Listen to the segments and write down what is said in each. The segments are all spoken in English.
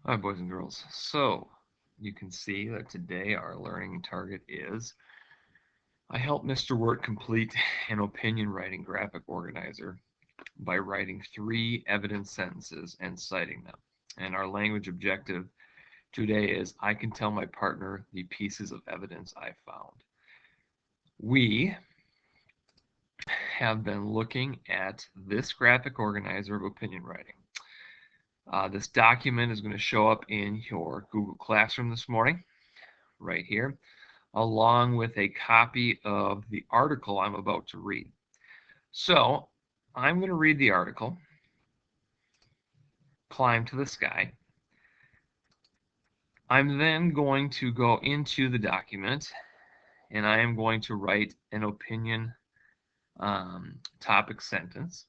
All right, boys and girls. So you can see that today our learning target is I helped Mr. Wirt complete an opinion writing graphic organizer by writing 3 evidence sentences and citing them. And our language objective today is I can tell my partner the pieces of evidence I found. We have been looking at this graphic organizer of opinion writing. This document is going to show up in your Google Classroom this morning, right here, along with a copy of the article I'm about to read. So I'm going to read the article, Climb to the Sky. I'm then going to go into the document and I am going to write an opinion topic sentence.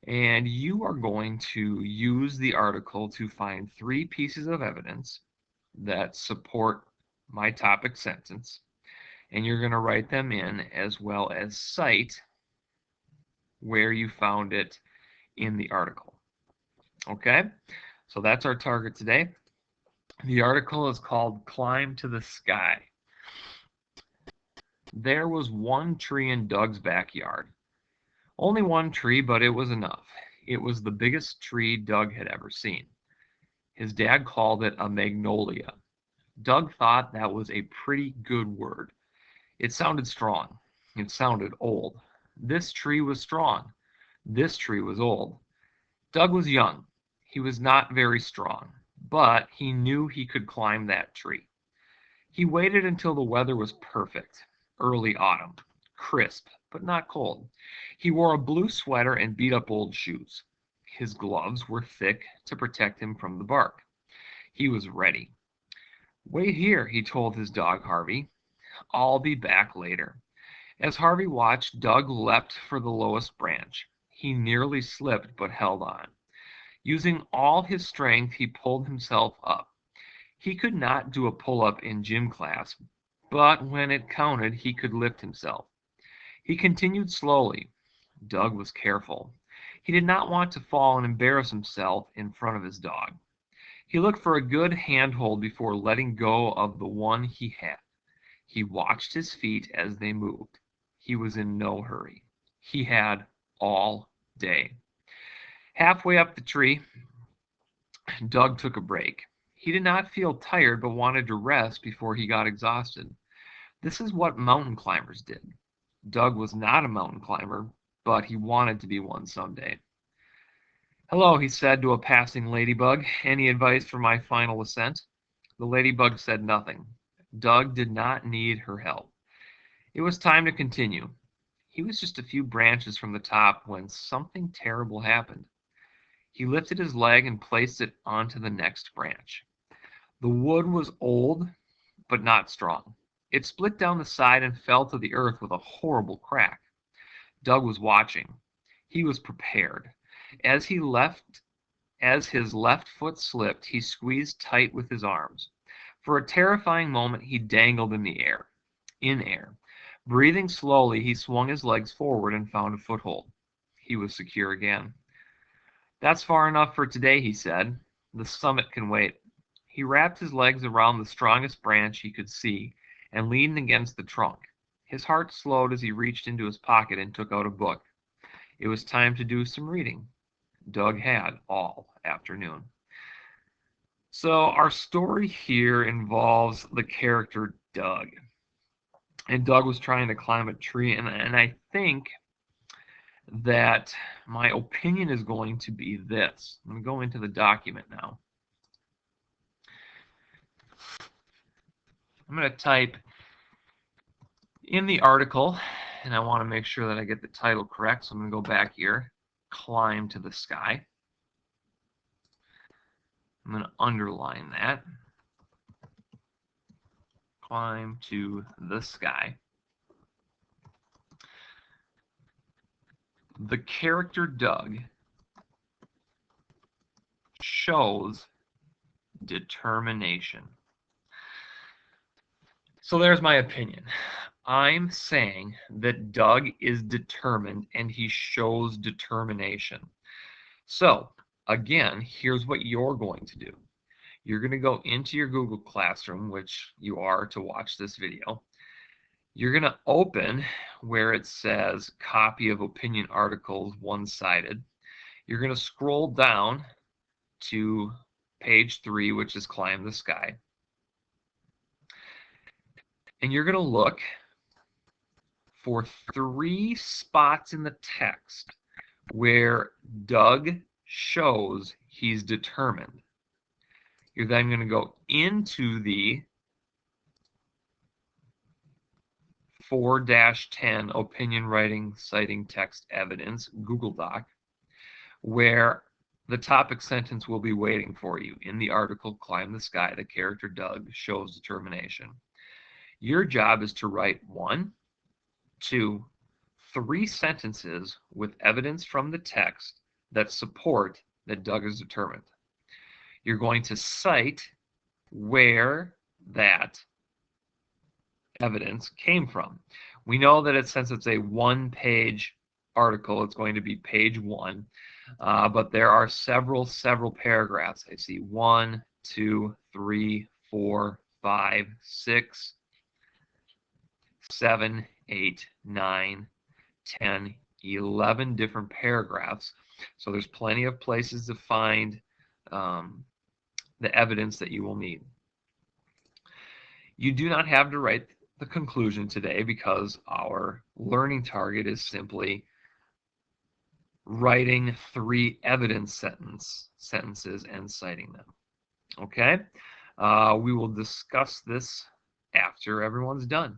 And you are going to use the article to find 3 pieces of evidence that support my topic sentence. And you're going to write them in as well as cite where you found it in the article. Okay, so that's our target today. The article is called Climb to the Sky. There was one tree in Doug's backyard. Only one tree, but it was enough. It was the biggest tree Doug had ever seen. His dad called it a magnolia. Doug thought that was a pretty good word. It sounded strong. It sounded old. This tree was strong. This tree was old. Doug was young. He was not very strong, but he knew he could climb that tree. He waited until the weather was perfect, early autumn, crisp, but not cold. He wore a blue sweater and beat-up old shoes. His gloves were thick to protect him from the bark. He was ready. Wait here, he told his dog Harvey. I'll be back later. As Harvey watched, Doug leapt for the lowest branch. He nearly slipped, but held on. Using all his strength, he pulled himself up. He could not do a pull-up in gym class, but when it counted, he could lift himself. He continued slowly. Doug was careful. He did not want to fall and embarrass himself in front of his dog. He looked for a good handhold before letting go of the one he had. He watched his feet as they moved. He was in no hurry. He had all day. Halfway up the tree, Doug took a break. He did not feel tired but wanted to rest before he got exhausted. This is what mountain climbers did. Doug was not a mountain climber, but he wanted to be one someday. Hello, he said to a passing ladybug. Any advice for my final ascent? The ladybug said nothing. Doug did not need her help. It was time to continue. He was just a few branches from the top when something terrible happened. He lifted his leg and placed it onto the next branch. The wood was old, but not strong. It split down the side and fell to the earth with a horrible crack. Doug was watching. He was prepared. As his left foot slipped, he squeezed tight with his arms. For a terrifying moment, he dangled in the air. In air. Breathing slowly, he swung his legs forward and found a foothold. He was secure again. That's far enough for today, he said. The summit can wait. He wrapped his legs around the strongest branch he could see and leaned against the trunk. His heart slowed as he reached into his pocket and took out a book. It was time to do some reading. Doug had all afternoon. So our story here involves the character Doug. And Doug was trying to climb a tree, and I think that my opinion is going to be this. I'm going to go into the document now. I'm going to type in the article, and I want to make sure that I get the title correct, so I'm going to go back here, Climb to the Sky. I'm going to underline that. Climb to the sky. The character Doug shows determination. So there's my opinion. I'm saying that Doug is determined and he shows determination. So again, here's what you're going to do. You're going to go into your Google Classroom, which you are to watch this video. You're going to open where it says copy of opinion articles one-sided. You're going to scroll down to page 3, which is Climb the Sky. And you're going to look for 3 spots in the text where Doug shows he's determined. You're then going to go into the 4-10 opinion writing citing text evidence Google Doc, where the topic sentence will be waiting for you. In the article Climb the Sky, the character Doug shows determination. Your job is to write 1, 2, 3 sentences with evidence from the text that support that Doug is determined. You're going to cite where that evidence came from. We know that since it's a 1-page article, it's going to be page 1, but there are several paragraphs. I see 1, 2, 3, 4, 5, 6, 7, 8, 9, 10, 11 different paragraphs. So there's plenty of places to find the evidence that you will need. You do not have to write the conclusion today because our learning target is simply writing 3 evidence sentences and citing them. Okay? We will discuss this after everyone's done.